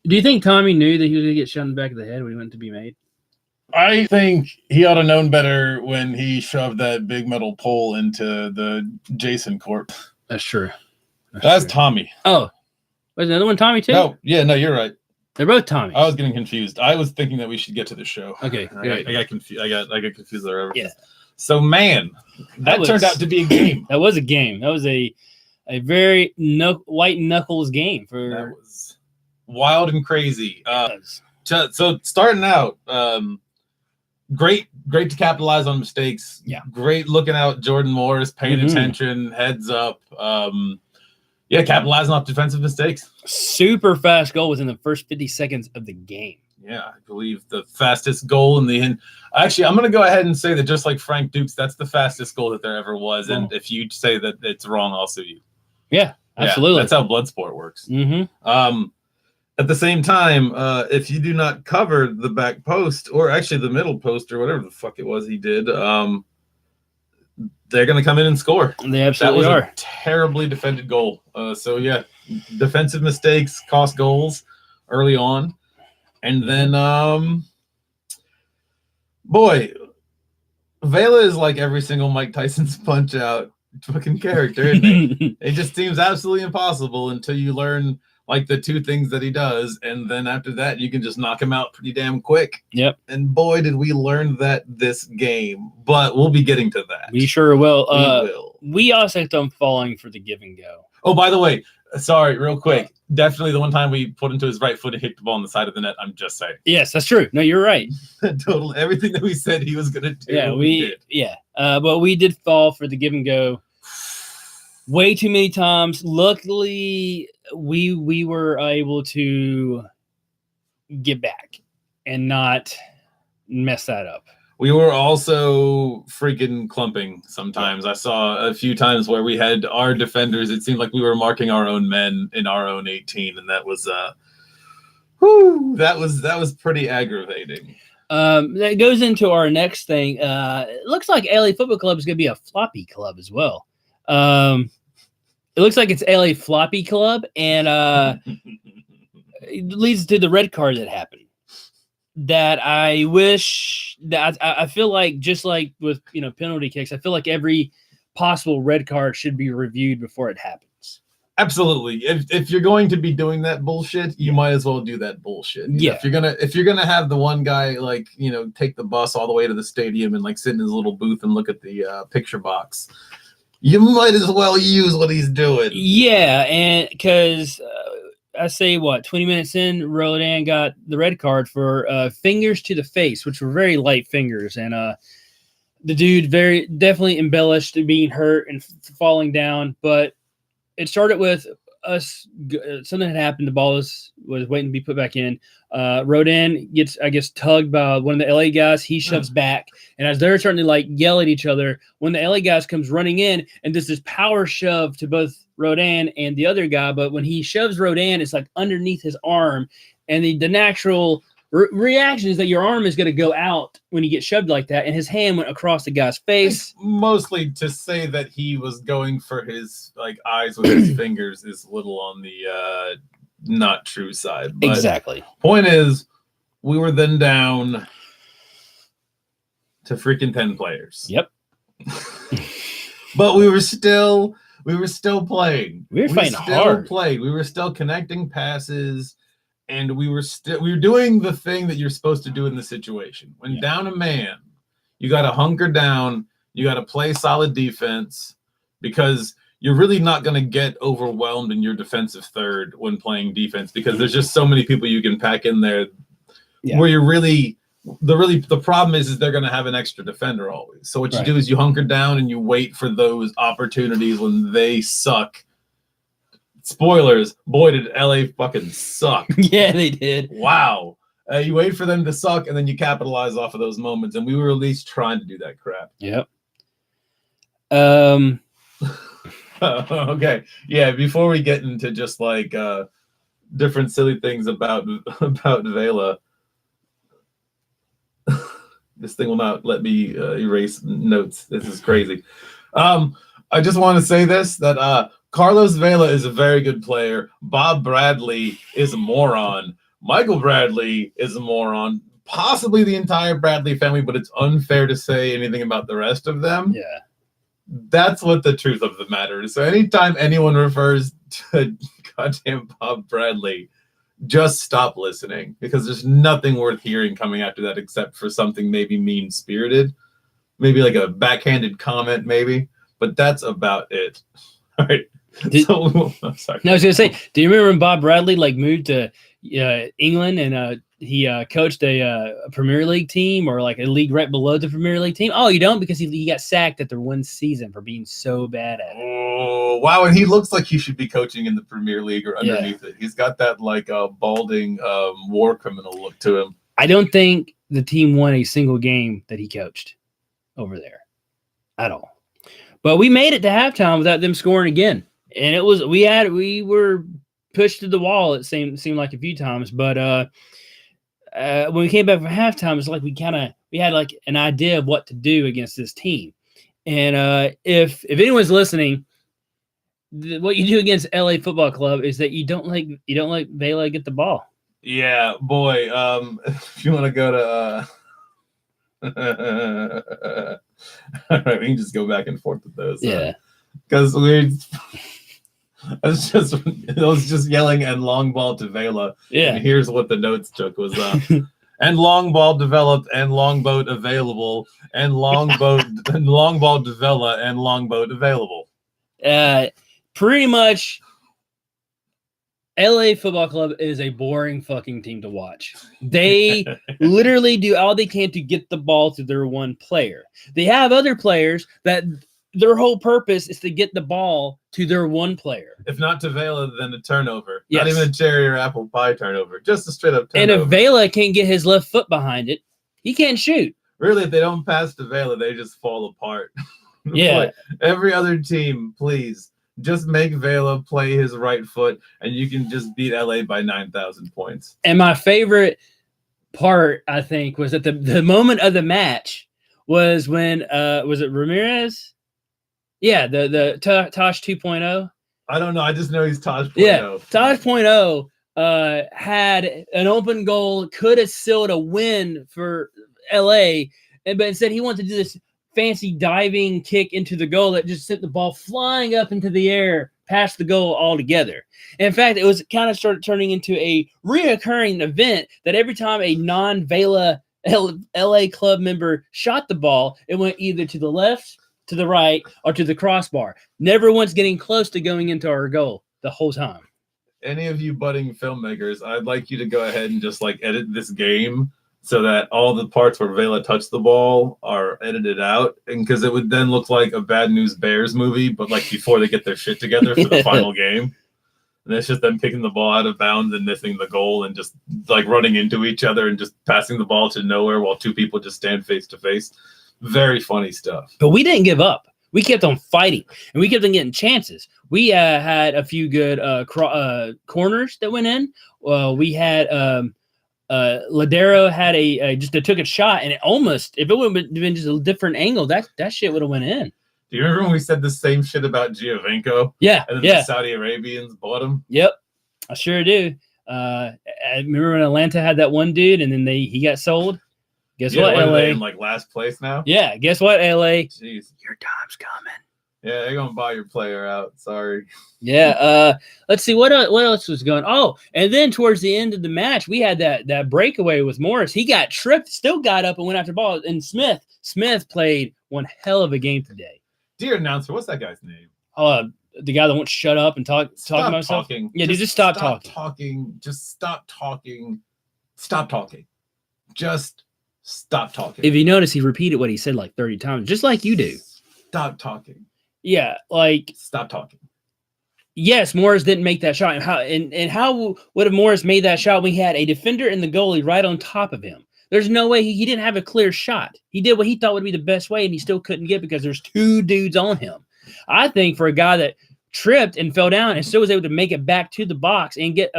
Do you think Tommy knew that he was going to get shot in the back of the head when he went to be made? I think he ought to known better when he shoved that big metal pole into the Jason corpse. That's true. That's Tommy. Oh, was another one Tommy too? No, you're right. They're both Tommy. I was getting confused. I was thinking that we should get to the show. Okay, I got confused. I got confused there. Yeah. So man, that turned out to be a game. That was a game. That was a very white knuckles game. That was wild and crazy. So starting out, great to capitalize on mistakes. Yeah. Great looking out Jordan Morris, paying attention, heads up. Capitalizing off defensive mistakes. Super fast goal within the first 50 seconds of the game. Yeah, I believe the fastest goal in the end. Actually, I'm going to go ahead and say that just like Frank Dukes, that's the fastest goal that there ever was. And if you say that it's wrong, I'll sue you. Yeah, absolutely. That's how blood sport works. Mm-hmm. At the same time, if you do not cover the back post, or actually the middle post, or whatever the fuck it was he did, they're going to come in and score. They absolutely are. A terribly defended goal. Defensive mistakes cost goals early on. And then, Vela is like every single Mike Tyson's Punch-Out fucking character, isn't it? It just seems absolutely impossible until you learn like the two things that he does, and then after that you can just knock him out pretty damn quick. Yep. And boy, did we learn that this game. But we'll be getting to that. We sure will. We will. We also have them falling for the give and go. Oh, by the way, sorry, real quick. Definitely the one time we put into his right foot and hit the ball on the side of the net. I'm just saying. Yes, that's true. No, you're right. Total everything that we said he was gonna do. Yeah, we did. Yeah. But we did fall for the give and go way too many times. Luckily, we were able to get back and not mess that up. We were also freaking clumping sometimes. I saw a few times where we had our defenders. It seemed like we were marking our own men in our own 18, and that was that was pretty aggravating. That goes into our next thing. It looks like LA Football Club is going to be a floppy club as well. It looks like it's LA Floppy Club, and it leads to the red card that happened. That I wish that I feel like, just like with penalty kicks, I feel like every possible red card should be reviewed before it happens. Absolutely. If you're going to be doing that bullshit, you might as well do that bullshit. Yeah. If you're gonna have the one guy take the bus all the way to the stadium and sit in his little booth and look at the picture box, you might as well use what he's doing. Yeah, and because I say 20 minutes in, Rodan got the red card for fingers to the face, which were very light fingers, and the dude very definitely embellished being hurt and falling down. But it started with us. Something had happened. The ball was waiting to be put back in. Rodan gets, I guess, tugged by one of the LA guys. He shoves back, and as they're starting to yell at each other, one of the LA guys comes running in and does this power shove to both Rodan and the other guy. But when he shoves Rodan, it's underneath his arm, and the natural reaction is that your arm is going to go out when you get shoved like that, and his hand went across the guy's face. Mostly to say that he was going for his eyes with his fingers is a little on the not true side. But exactly. Point is, we were then down to freaking 10 players. Yep. But we were still playing. We were fighting hard. We were still connecting passes. And we were doing the thing that you're supposed to do in the situation. When down a man, you got to hunker down. You got to play solid defense, because you're really not going to get overwhelmed in your defensive third when playing defense, because there's just so many people you can pack in there. Yeah. Where the problem is they're going to have an extra defender always. So what you do is you hunker down and you wait for those opportunities when they suck. Spoilers, boy, did LA fucking suck. Yeah, they did. Wow. You wait for them to suck, and then you capitalize off of those moments, and we were at least trying to do that crap. Yep. Okay. Yeah, before we get into just different silly things about Vela, this thing will not let me erase notes. This is crazy. I just want to say this, that Carlos Vela is a very good player. Bob Bradley is a moron. Michael Bradley is a moron. Possibly the entire Bradley family, but it's unfair to say anything about the rest of them. Yeah. That's what the truth of the matter is. So anytime anyone refers to goddamn Bob Bradley, just stop listening, because there's nothing worth hearing coming after that except for something maybe mean-spirited, maybe like a backhanded comment, maybe. But that's about it. All right. I'm sorry. No, I was gonna say, do you remember when Bob Bradley moved to England and he coached a Premier League team, or like a league right below the Premier League team? Oh, you don't, because he got sacked after one season for being so bad at it. Oh wow! And he looks like he should be coaching in the Premier League or underneath it. He's got that like balding war criminal look to him. I don't think the team won a single game that he coached over there at all. But we made it to halftime without them scoring again. And it was we were pushed to the wall, it seemed like a few times. But when we came back from halftime, it's like we had like an idea of what to do against this team. And if anyone's listening, what you do against LA Football Club is that you don't let Vela get the ball. Yeah, boy. If you want to go to all right, we can just go back and forth with those. Yeah. Because I was just yelling and long ball to Vela. Yeah. And here's what the notes took was and long ball developed and long boat available and long boat and long ball to Vela and long boat available. Pretty much LA Football Club is a boring fucking team to watch. They literally do all they can to get the ball to their one player. They have other players that their whole purpose is to get the ball to their one player. If not to Vela, then a turnover. Yes. Not even a cherry or apple pie turnover. Just a straight up turnover. And if Vela can't get his left foot behind it, he can't shoot. Really, if they don't pass to Vela, they just fall apart. Yeah. Every other team, please, just make Vela play his right foot, and you can just beat LA by 9,000 points. And my favorite part, I think, was that the moment of the match was when, was it Ramirez? Yeah, the Tosh 2.0. I don't know. I just know he's Tosh 2.0. Yeah, Tosh 2.0 had an open goal, could have sealed a win for LA, but instead he wanted to do this fancy diving kick into the goal that just sent the ball flying up into the air past the goal altogether. In fact, it was kind of started turning into a reoccurring event that every time a non-Vela LA club member shot the ball, it went either to the left, to the right, or to the crossbar. Never once getting close to going into our goal the whole time. Any of you budding filmmakers, I'd like you to go ahead and just edit this game so that all the parts where Vela touched the ball are edited out, and because it would then look like a Bad News Bears movie, but before they get their shit together for the final game. And it's just them kicking the ball out of bounds and missing the goal and just running into each other and just passing the ball to nowhere while two people just stand face to face. Very funny stuff. But we didn't give up. We kept on fighting, and we kept on getting chances. We had a few good corners that went in. We had Ladero had took a shot, and it almost, if it would have been just a different angle, that shit would have went in. Do you remember when we said the same shit about Giovinco? Yeah, and then the Saudi Arabians bought him? Yep, I sure do. I remember when Atlanta had that one dude, and then he got sold. Guess what, LA? They in last place now? Yeah, guess what, LA? Jeez. Your time's coming. Yeah, they're gonna buy your player out. Sorry. Yeah. Let's see what else was going. Oh, and then towards the end of the match, we had that breakaway with Morris. He got tripped, still got up and went after the ball. And Smith played one hell of a game today. Dear announcer, what's that guy's name? The guy that won't shut up and talk about himself. Talking. Yeah, just stop talking. Just stop talking. Stop talking. Just stop talking. If you notice, he repeated what he said 30 times, just like you do. Stop talking. Yeah, stop talking. Yes, Morris didn't make that shot. And how would have Morris made that shot when he had a defender and the goalie right on top of him? There's no way he didn't have a clear shot. He did what he thought would be the best way, and he still couldn't get because there's two dudes on him. I think for a guy that tripped and fell down and still was able to make it back to the box and get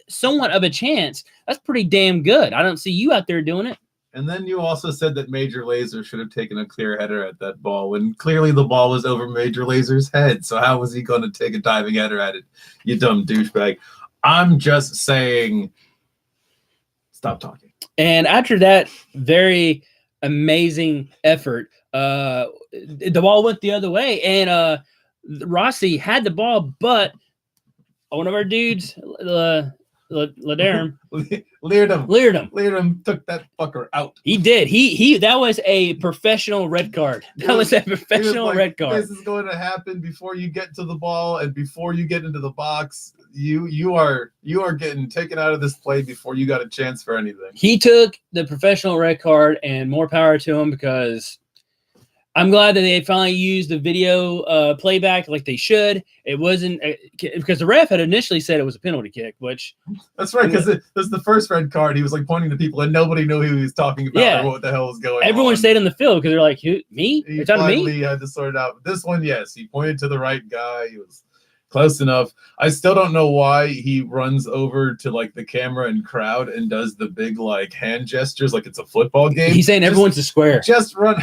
somewhat of a chance, that's pretty damn good. I don't see you out there doing it. And then you also said that Major Lazer should have taken a clear header at that ball when clearly the ball was over Major Lazer's head. So how was he going to take a diving header at it? You dumb douchebag. I'm just saying Stop talking. And after that very amazing effort, the ball went the other way, and Rossi had the ball, but one of our dudes, Laderm, Leardom took that fucker out. He did. He that was a professional red card. That was a professional red card. This is going to happen before you get to the ball and before you get into the box. You are getting taken out of this play before you got a chance for anything. He took the professional red card, and more power to him, because I'm glad that they finally used the video playback like they should. It wasn't because the ref had initially said it was a penalty kick, which that's right, because this is the first red card. He was like pointing to people, and nobody knew who he was talking about or what the hell was going on. Everyone stayed on the field because they're like, "Who? Me? He finally had to sort it out. This one, yes, he pointed to the right guy. He was close enough. I still don't know why he runs over to like the camera and crowd and does the big like hand gestures like it's a football game. He's saying everyone's a square. Just run.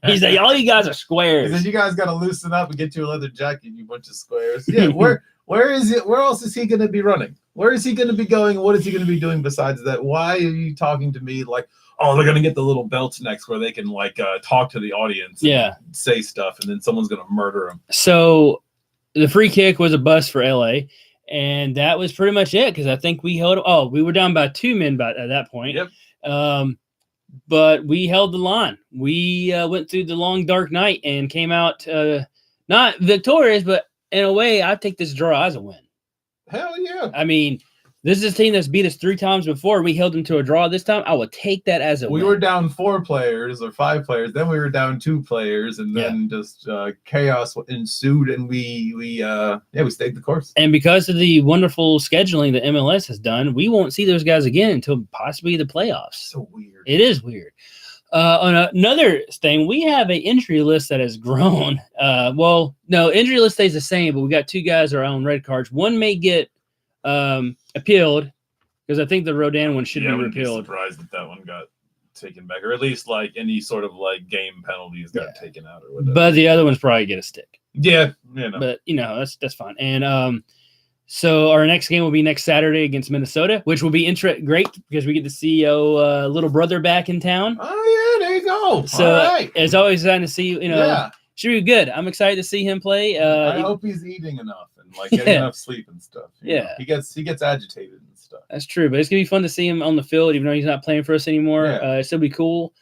He's like, all you guys are squares. He said, you guys got to loosen up and get you a leather jacket, you bunch of squares. Yeah, where is it? Where else is he going to be running? Where is he going to be going? What is he going to be doing besides that? Why are you talking to me like, oh, they're going to get the little belts next where they can like talk to the audience, and say stuff, and then someone's going to murder him. So the free kick was a bust for LA, and that was pretty much it, because I think we held. Oh, we were down by 2 men at that point. Yep. But we held the line. We went through the long, dark night and came out not victorious, but in a way, I take this draw as a win. Hell yeah. I mean, this is a team that's beat us 3 times before. We held them to a draw this time. I would take that as a win. We were down 4 players or 5 players. Then we were down 2 players, and then just chaos ensued, and we stayed the course. And because of the wonderful scheduling that MLS has done, we won't see those guys again until possibly the playoffs. So weird. It is weird. On another thing, we have an injury list that has grown. Well, no, injury list stays the same, but we got 2 guys that are on red cards. One may get appealed, because I think the Rodan one should be repealed. I wouldn't be surprised that one got taken back, or at least like any sort of like game penalties got taken out or whatever. But the other one's probably get a stick. Yeah, But that's fine. And so our next game will be next Saturday against Minnesota, which will be great because we get to see little brother back in town. Oh yeah, there you go. So it's always exciting to see. Should be good. I'm excited to see him play. I hope he's eating enough and like getting enough sleep and stuff. You know? He gets agitated and stuff. That's true, but it's gonna be fun to see him on the field, even though he's not playing for us anymore. It's gonna be cool.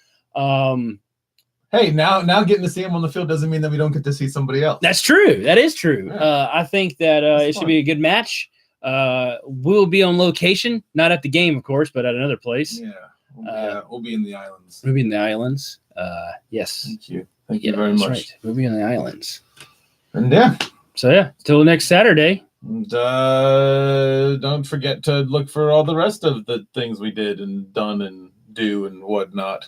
Hey, now getting to see him on the field doesn't mean that we don't get to see somebody else. That's true. That is true. Yeah. I think that it should be a good match. We'll be on location, not at the game, of course, but at another place. Yeah, we'll be in the islands. We'll be in the islands. Yes. Thank you very much. Right. We'll be on the islands. And So till next Saturday. And don't forget to look for all the rest of the things we did and done and do and whatnot.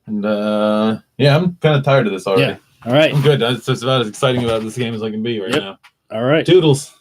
And I'm kind of tired of this already. Yeah. All right. I'm good. It's about as exciting about this game as I can be right now. All right. Toodles.